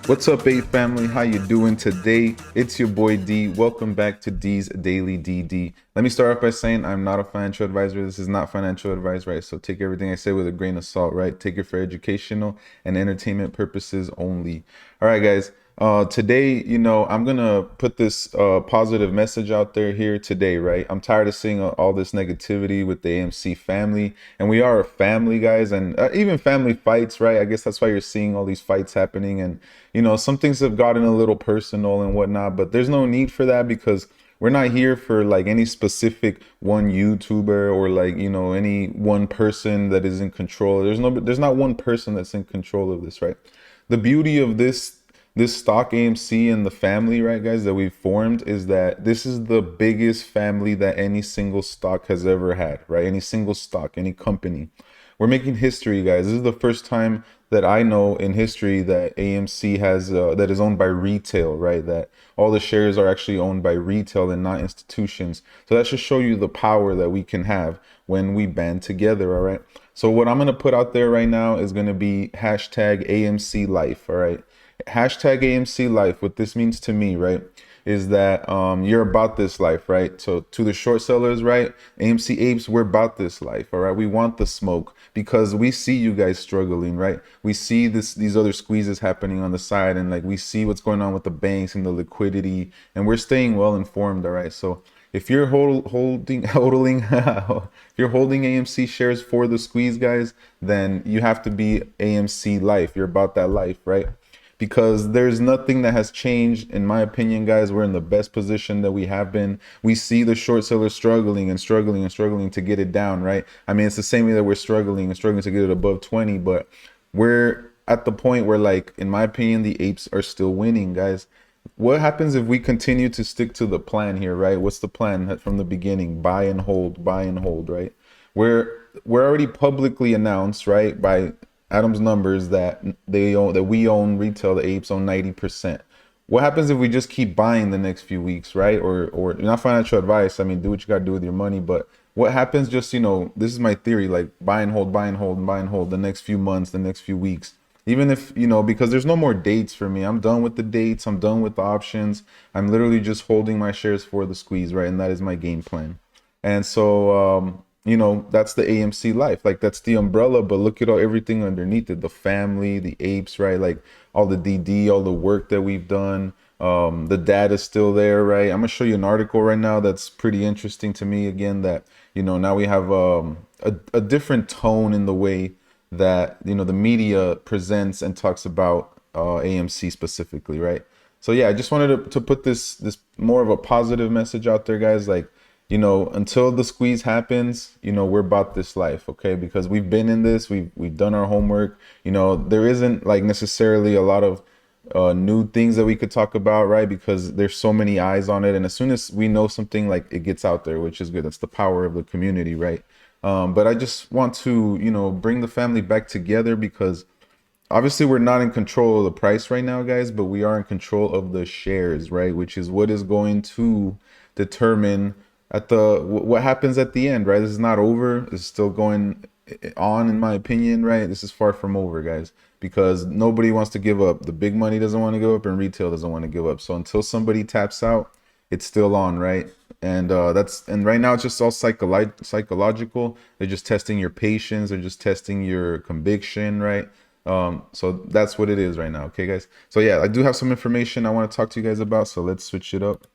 What's up, A family? How you doing today? It's your boy D. Welcome back to D's Daily DD. Let me start off by saying I'm not a financial advisor. This is not financial advice, right? So take everything I say with a grain of salt, right? Take it for educational and entertainment purposes only. All right, guys. Today, I'm gonna put this positive message out there here today, right? I'm tired of seeing all this negativity with the AMC family, and we are a family, guys, and even family fights, right? I guess that's why you're seeing all these fights happening, and some things have gotten a little personal and whatnot, but there's no need for that because we're not here for like any specific one YouTuber or like any one person that is in control. There's not one person that's in control of this, right? The beauty of this stock AMC and the family, right, guys, that we've formed is that this is the biggest family that any single stock has ever had, right? Any single stock, any company. We're making history, guys. This is the first time that I know in history that AMC has that is owned by retail, right? That all the shares are actually owned by retail and not institutions. So that should show you the power that we can have when we band together, all right? So what I'm gonna put out there right now is gonna be hashtag AMC Life, all right? Hashtag AMC Life. What this means to me, right, is that you're about this life, right? So to the short sellers, right, AMC apes, we're about this life, all right? We want the smoke because we see you guys struggling, right? We see these other squeezes happening on the side, and like we see what's going on with the banks and the liquidity, and we're staying well informed, all right? So if you're holding if you're holding AMC shares for the squeeze, guys, then you have to be AMC Life. You're about that life, right? Because there's nothing that has changed. In my opinion, guys, we're in the best position that we have been. We see the short sellers struggling and struggling and struggling to get it down, right? I mean, it's the same way that we're struggling and struggling to get it above 20, but we're at the point where, like, in my opinion, the apes are still winning, guys. What happens if we continue to stick to the plan here, right? What's the plan from the beginning? Buy and hold, right? We're already publicly announced, right, by Adam's numbers that we own retail, the apes own 90%. What happens if we just keep buying the next few weeks, right? Or not financial advice. I mean, do what you got to do with your money, but what happens just, this is my theory, like buy and hold, buy and hold, and buy and hold the next few months, the next few weeks. Even if, because there's no more dates for me. I'm done with the dates. I'm done with the options. I'm literally just holding my shares for the squeeze, right? And that is my game plan. And so, that's the AMC Life. Like, that's the umbrella, but look at everything underneath it, the family, the apes, right? Like all the DD, all the work that we've done. The data's still there, right? I'm gonna show you an article right now that's pretty interesting to me. Again, that now we have a different tone in the way that the media presents and talks about AMC specifically, right? So yeah, I just wanted to put this more of a positive message out there, guys. Like, until the squeeze happens, we're about this life, okay? Because we've been in this, we've done our homework. There isn't like necessarily a lot of new things that we could talk about, right? Because there's so many eyes on it, and as soon as we know something, like, it gets out there, which is good. That's the power of the community, right? But I just want to, bring the family back together because obviously we're not in control of the price right now, guys, but we are in control of the shares, right? Which is what is going to determine what happens at the end, right? This is not over. This is still going on, in my opinion, right? This is far from over, guys, because nobody wants to give up. The big money doesn't want to give up, and retail doesn't want to give up. So until somebody taps out, it's still on, right? And right now it's just all psychological. They're just testing your patience. They're just testing your conviction, right? So that's what it is right now. Okay, guys. So yeah, I do have some information I want to talk to you guys about. So let's switch it up.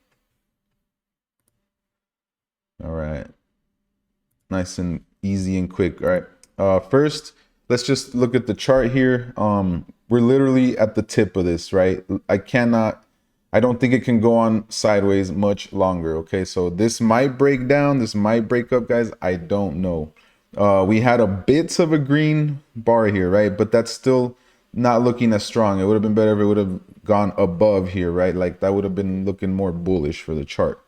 All right. Nice and easy and quick. All right. First, let's just look at the chart here. We're literally at the tip of this, right? I don't think it can go on sideways much longer. Okay. So this might break down. This might break up, guys. I don't know. We had a bits of a green bar here, right? But that's still not looking as strong. It would have been better if it would have gone above here, right? Like that would have been looking more bullish for the chart.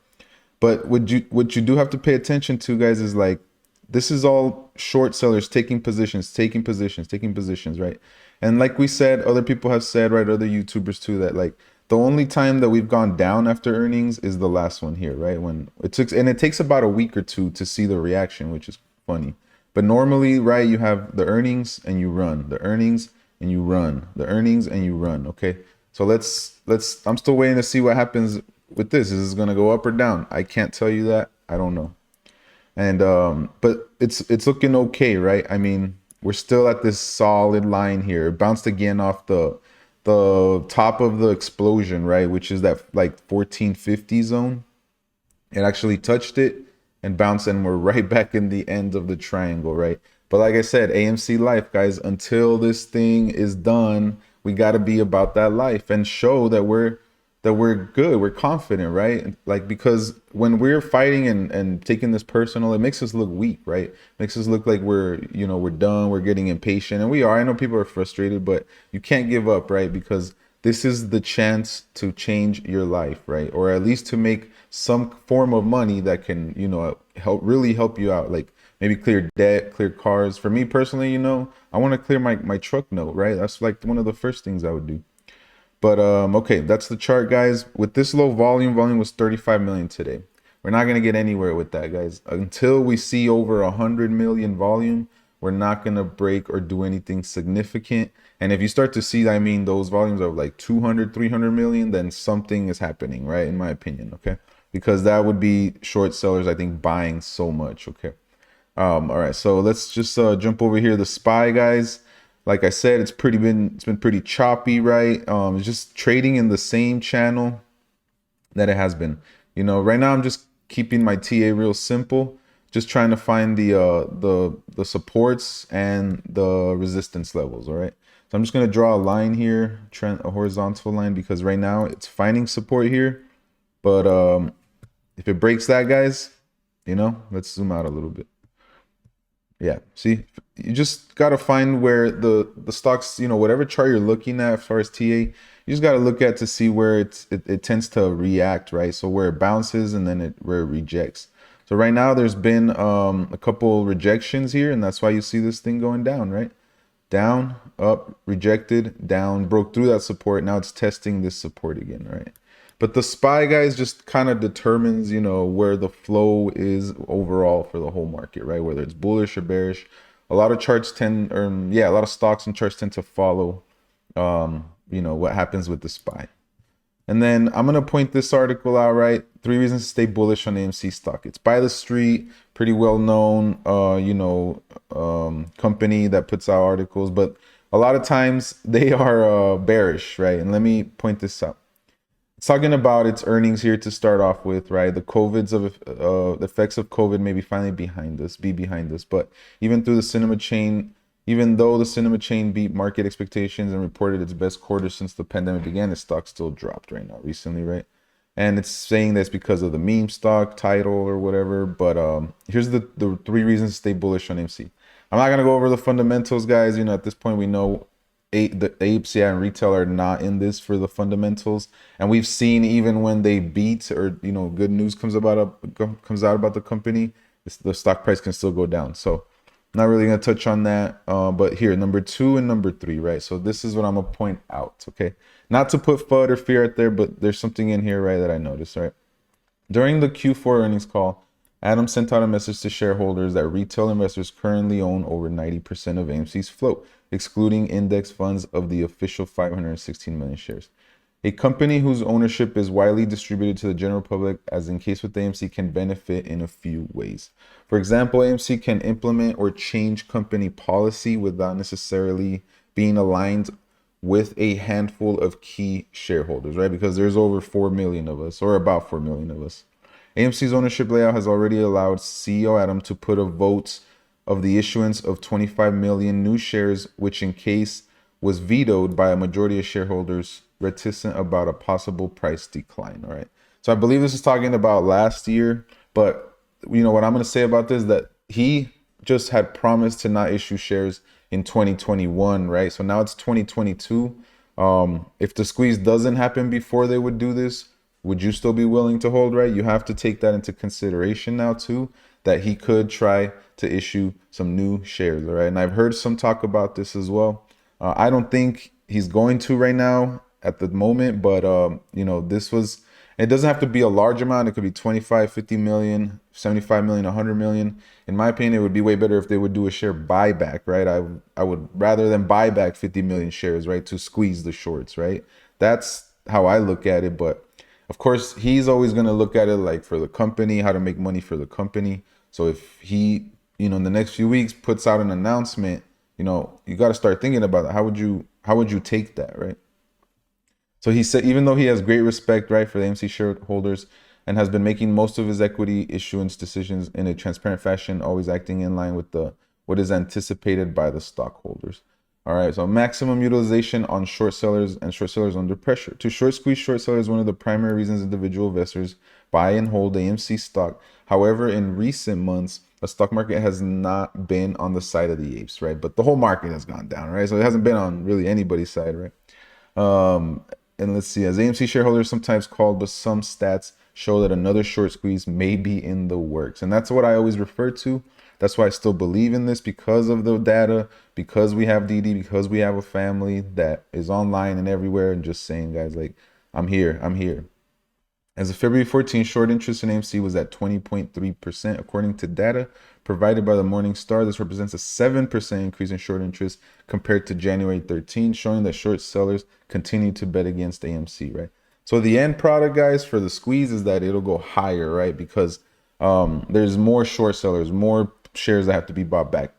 But what you do have to pay attention to, guys, is like, this is all short sellers taking positions, right? And like we said, other people have said, right, other YouTubers too, that like the only time that we've gone down after earnings is the last one here, right? When it takes about a week or two to see the reaction, which is funny. But normally, right, you have the earnings and you run, the earnings and you run, the earnings and you run, okay? So I'm still waiting to see what happens with this. Is this going to go up or down? I can't tell you that. I don't know. And but it's looking okay, right? I mean, we're still at this solid line here. It bounced again off the top of the explosion, right? Which is that like 1450 zone. It actually touched it and bounced, and we're right back in the end of the triangle, right? But like I said, AMC life, guys, until this thing is done, we got to be about that life and show that we're good, we're confident, right? Like, because when we're fighting and taking this personal, it makes us look weak, right? Makes us look like we're done, we're getting impatient, and we are. I know people are frustrated, but you can't give up, right? Because this is the chance to change your life, right? Or at least to make some form of money that can, help you out. Like maybe clear debt, clear cars. For me personally, I want to clear my truck note, right? That's like one of the first things I would do. But okay, that's the chart, guys. With this low volume was 35 million today. We're not gonna get anywhere with that, guys. Until we see over 100 million volume, we're not gonna break or do anything significant. And if you start to see, I mean, those volumes of like 200, 300 million, then something is happening, right? In my opinion, okay? Because that would be short sellers, I think, buying so much, okay? All right, so let's just jump over here. The SPY, guys. Like I said, it's been pretty choppy, right? It's just trading in the same channel that it has been. Right now I'm just keeping my TA real simple, just trying to find the supports and the resistance levels. All right, so I'm just gonna draw a line here, a horizontal line, because right now it's finding support here. But if it breaks that, guys, let's zoom out a little bit. Yeah, see, you just got to find where the stocks, whatever chart you're looking at as far as TA, you just got to look at to see where it tends to react, right? So where it bounces and then where it rejects. So right now there's been a couple rejections here, and that's why you see this thing going down, right? Down, up, rejected, down, broke through that support. Now it's testing this support again, right? But the SPY, guys, just kind of determines, where the flow is overall for the whole market, right? Whether it's bullish or bearish. A lot of charts a lot of stocks and charts tend to follow, what happens with the SPY. And then I'm going to point this article out, right? 3 reasons to stay bullish on AMC stock. It's by the street, pretty well known, company that puts out articles, but a lot of times they are bearish, right? And let me point this out. It's talking about its earnings here to start off with, right? The the effects of COVID may be finally behind us, But even though the cinema chain beat market expectations and reported its best quarter since the pandemic began, its stock still dropped right now recently, right? And it's saying that's because of the meme stock title or whatever. But here's the 3 reasons to stay bullish on AMC. I'm not gonna go over the fundamentals, guys. At this point we know the apes, and retail are not in this for the fundamentals, and we've seen even when they beat or good news comes out about the company, the stock price can still go down. So not really gonna touch on that. But here, number 2 and number 3, right? So this is what I'm gonna point out, okay? Not to put FUD or fear out there, but there's something in here, right, that I noticed, right? During the Q4 earnings call, Adam sent out a message to shareholders that retail investors currently own over 90% of AMC's float, excluding index funds of the official 516 million shares. A company whose ownership is widely distributed to the general public, as in case with AMC, can benefit in a few ways. For example, AMC can implement or change company policy without necessarily being aligned with a handful of key shareholders, right? Because there's over 4 million of us, or about 4 million of us. AMC's ownership layout has already allowed CEO Adam to put a vote of the issuance of 25 million new shares, which in case was vetoed by a majority of shareholders reticent about a possible price decline. All right. So I believe this is talking about last year, but what I'm going to say about this is that he just had promised to not issue shares in 2021, right? So now it's 2022. If the squeeze doesn't happen before they would do this, would you still be willing to hold, right? You have to take that into consideration now too, that he could try to issue some new shares, all right? And I've heard some talk about this as well. I don't think he's going to right now at the moment, but it doesn't have to be a large amount. It could be 25, 50 million, 75 million, 100 million. In my opinion, it would be way better if they would do a share buyback, right? I would rather than buy back 50 million shares, right, to squeeze the shorts, right? That's how I look at it. But of course, he's always going to look at it like for the company, how to make money for the company. So if he, in the next few weeks puts out an announcement, you got to start thinking about it. How would you take that, right? So he said, even though he has great respect, right, for the AMC shareholders and has been making most of his equity issuance decisions in a transparent fashion, always acting in line with what is anticipated by the stockholders. All right, so maximum utilization on short sellers and short sellers under pressure. To short squeeze short sellers, one of the primary reasons individual investors buy and hold AMC stock. However, in recent months, the stock market has not been on the side of the apes, right? But the whole market has gone down, right? So it hasn't been on really anybody's side, right? Um, and let's see, as AMC shareholders sometimes called, but some stats show that another short squeeze may be in the works. And that's what I always refer to. That's why I still believe in this, because of the data, because we have DD, because we have a family that is online and everywhere, and just saying, guys, like, I'm here. As of February 14, short interest in AMC was at 20.3%. According to data provided by the Morningstar, this represents a 7% increase in short interest compared to January 13, showing that short sellers continue to bet against AMC, right? So the end product, guys, for the squeeze is that it'll go higher, right? Because there's more short sellers, more shares that have to be bought back,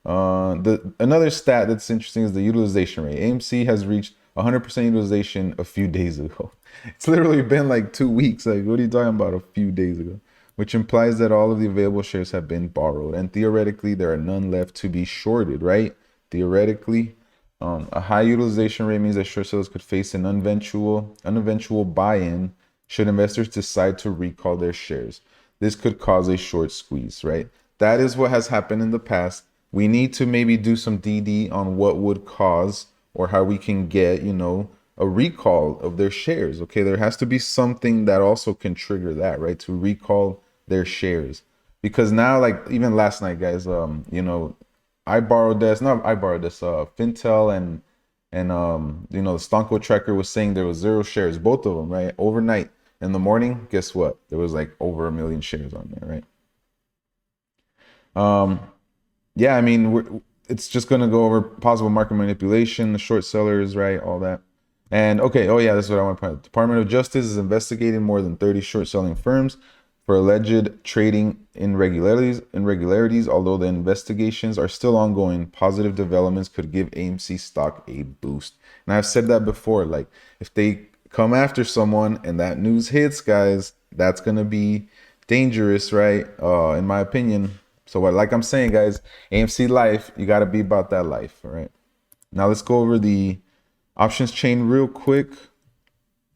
Another stat that's interesting is the utilization rate. AMC has reached 100% utilization a few days ago. It's literally been like 2 weeks. Like, what are you talking about a few days ago? Which implies that all of the available shares have been borrowed, and theoretically there are none left to be shorted, right? Theoretically, a high utilization rate means that short sellers could face an uneventual buy-in should investors decide to recall their shares. This could cause a short squeeze, right? That is what has happened in the past. We need to maybe do some DD on what would cause, or how we can get, a recall of their shares. Okay, there has to be something that also can trigger that, right? To recall their shares. Because now, like even last night, guys, I borrowed this, not I borrowed this, Fintel and the Stonko tracker was saying there was 0 shares, both of them, right? Overnight. In the morning, guess what? There was like over 1 million shares on there, right? Yeah, I mean, it's just going to go over possible market manipulation, the short sellers, right? All that. And okay, oh yeah, this is what I want to point out. The Department of Justice is investigating more than 30 short selling firms for alleged trading irregularities. Although the investigations are still ongoing, positive developments could give AMC stock a boost. And I've said that before, like if they come after someone and that news hits, guys, that's going to be dangerous, right? In my opinion. So like I'm saying, guys, AMC life, you got to be about that life. All right. Now let's go over the options chain real quick.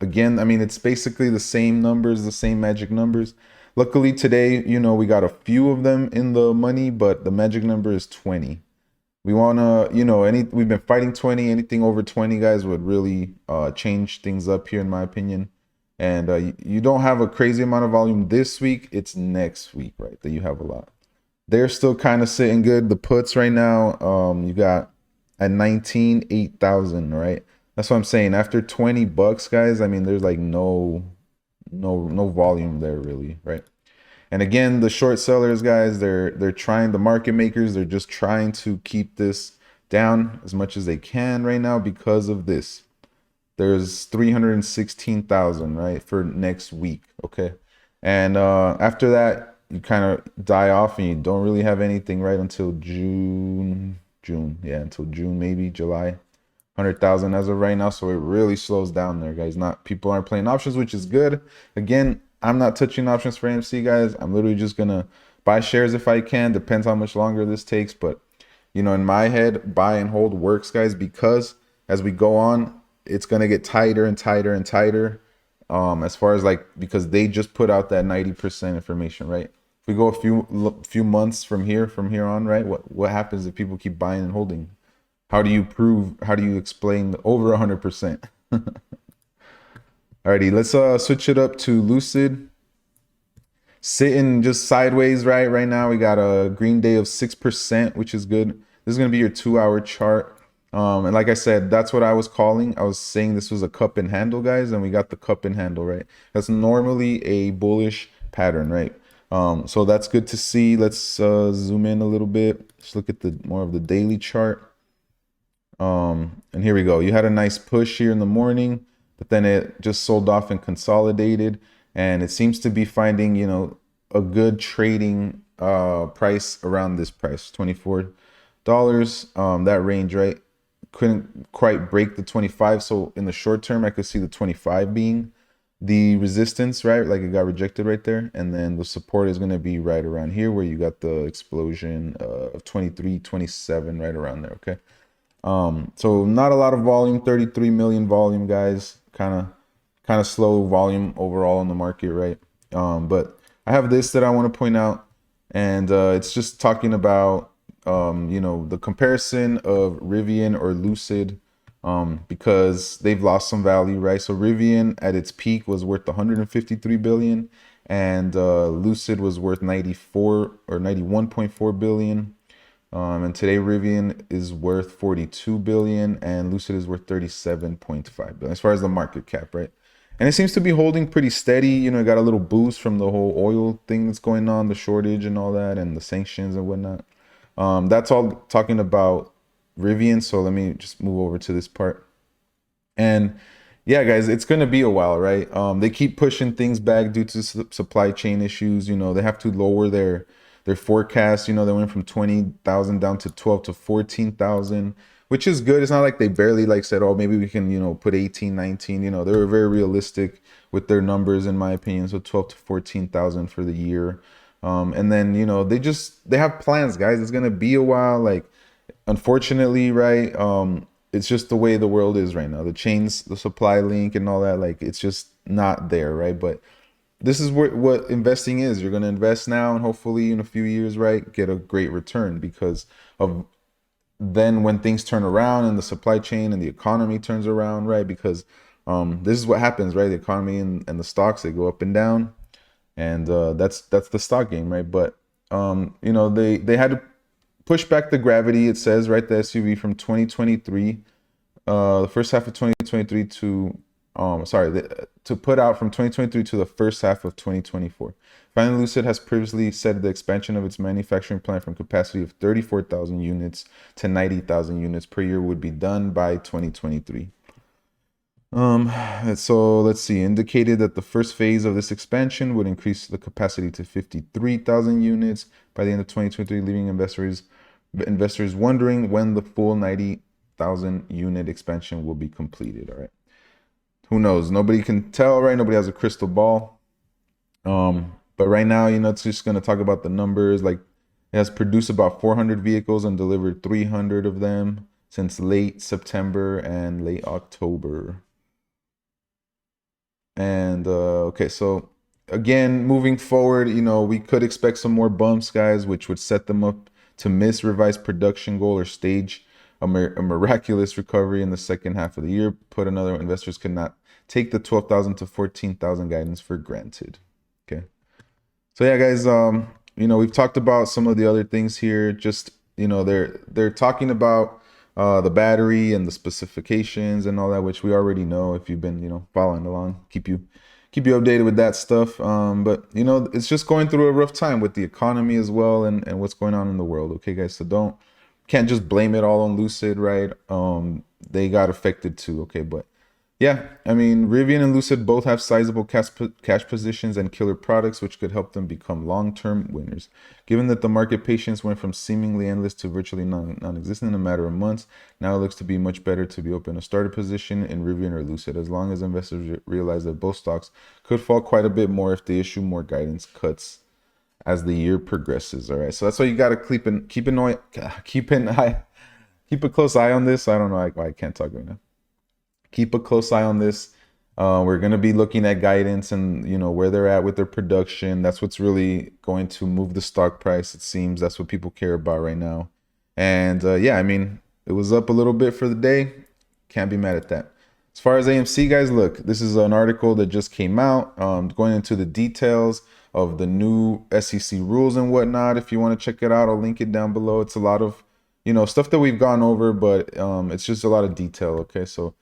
Again, I mean, it's basically the same numbers, the same magic numbers. Luckily today, we got a few of them in the money, but the magic number is 20. We want to, we've been fighting 20. Anything over 20, guys, would really change things up here, in my opinion. And you don't have a crazy amount of volume this week. It's next week, right, that you have a lot. They're still kind of sitting good. The puts right now, you got at 19, 8,000, right? That's what I'm saying. After $20, guys, I mean, there's like no volume there really, right? And again, the short sellers, guys, they're trying, the market makers, they're just trying to keep this down as much as they can right now because of this. There's 316,000, right, for next week, okay? And after that, you kind of die off and you don't really have anything right until June, until June, maybe July. 100,000 as of right now, so it really slows down there, guys. People aren't playing options, which is good. Again, I'm not touching options for AMC, guys. I'm literally just gonna buy shares if I can. Depends how much longer this takes, but in my head, buy and hold works, guys, because as we go on, it's gonna get tighter and tighter and tighter. As far as because they just put out that 90% information, right? If we go a few months from here on, right? What happens if people keep buying and holding? How do you explain over 100%? Alrighty, let's switch it up to Lucid. Sitting just sideways, right now. We got a green day of 6%, which is good. This is going to be your 2-hour chart. And like I said, that's what I was calling. I was saying this was a cup and handle, guys, and we got the cup and handle, right? That's normally a bullish pattern, right? So that's good to see. Let's zoom in a little bit. Let's look at more of the daily chart. And here we go. You had a nice push here in the morning, but then it just sold off and consolidated. And it seems to be finding, a good trading price around this price, $24. That range, right? Couldn't quite break the 25. So in the short term, I could see the 25 being the resistance, right? Like it got rejected right there. And then the support is going to be right around here where you got the explosion of 23, 27, right around there. Okay. So not a lot of volume, 33 million volume, guys. Kind of slow volume overall in the market, right? But I have this that I want to point out, and it's just talking about the comparison of Rivian or Lucid, because they've lost some value, right? So Rivian at its peak was worth 153 billion, and Lucid was worth 94 or 91.4 billion. And today Rivian is worth 42 billion and Lucid is worth 37.5 billion as far as the market cap, right? And it seems to be holding pretty steady. It got a little boost from the whole oil thing that's going on, the shortage and all that, and the sanctions and whatnot. That's all talking about Rivian. So let me just move over to this part. And yeah, guys, it's going to be a while, right? They keep pushing things back due to supply chain issues. They have to lower their forecast. They went from 20,000 down to 12 to 14,000, which is good. It's not like they barely said, oh, maybe we can, put 18, 19. They were very realistic with their numbers, in my opinion. So 12 to 14,000 for the year. And then, they have plans, guys. It's going to be a while. Unfortunately, right? It's just the way the world is right now. The chains, the supply link and all that, it's just not there, right? But this is what investing is. You're going to invest now and hopefully in a few years, right, get a great return, because of then when things turn around and the supply chain and the economy turns around, right? Because this is what happens, right? The economy and the stocks, they go up and down, and that's the stock game, right? But they had to push back the gravity, it says, right, the SUV from 2023, the first half of 2023 to to put out from 2023 to the first half of 2024. Finally, Lucid has previously said the expansion of its manufacturing plant from capacity of 34,000 units to 90,000 units per year would be done by 2023. So let's see, indicated that the first phase of this expansion would increase the capacity to 53,000 units by the end of 2023, leaving investors wondering when the full 90,000 unit expansion will be completed. All right. Who knows? Nobody can tell, right? Nobody has a crystal ball. But right now, it's just going to talk about the numbers. It has produced about 400 vehicles and delivered 300 of them since late September and late October. And okay, so again, moving forward, we could expect some more bumps, guys, which would set them up to miss revised production goal or stage a miraculous recovery in the second half of the year. Put another, investors cannot take the 12,000 to 14,000 guidance for granted. Okay. So yeah, guys, we've talked about some of the other things here. Just, they're talking about the battery and the specifications and all that, which we already know if you've been, following along. Keep you updated with that stuff. But it's just going through a rough time with the economy as well, and what's going on in the world. Okay, guys, so can't just blame it all on Lucid, right? They got affected too. Okay, but yeah, I mean, Rivian and Lucid both have sizable cash positions and killer products, which could help them become long-term winners. Given that the market patience went from seemingly endless to virtually non-existent in a matter of months, now it looks to be much better to be open a starter position in Rivian or Lucid, as long as investors realize that both stocks could fall quite a bit more if they issue more guidance cuts as the year progresses. All right, so that's why you got to keep a close eye on this. I don't know why I can't talk right now. Keep a close eye on this. We're going to be looking at guidance and where they're at with their production. That's what's really going to move the stock price. It seems that's what people care about right now. And yeah, I mean, it was up a little bit for the day. Can't be mad at that. As far as AMC, guys, look, this is an article that just came out, going into the details of the new SEC rules and whatnot. If you want to check it out, I'll link it down below. It's a lot of stuff that we've gone over, but it's just a lot of detail. Okay, so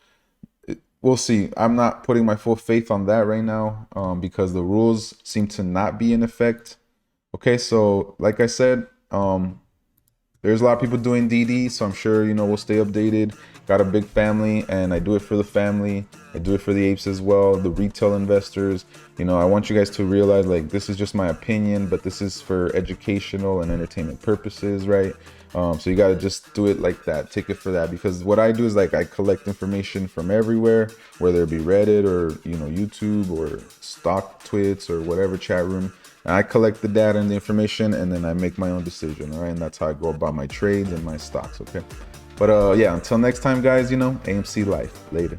we'll see. I'm not putting my full faith on that right now, because the rules seem to not be in effect. Okay, so like I said, they're There's a lot of people doing DD, so I'm sure, you know, we'll stay updated. Got a big family, and I do it for the family. I do it for the apes as well, the retail investors. You know, I want you guys to realize, like, this is just my opinion, but this is for educational and entertainment purposes, right? So you got to just do it like that, take it for that, because what I do is, like, I collect information from everywhere, whether it be Reddit or, you know, YouTube or stock twits or whatever chat room. And I collect the data and the information, and then I make my own decision, all right? And that's how I go about my trades and my stocks, okay? But yeah, until next time, guys, you know, AMC life. Later.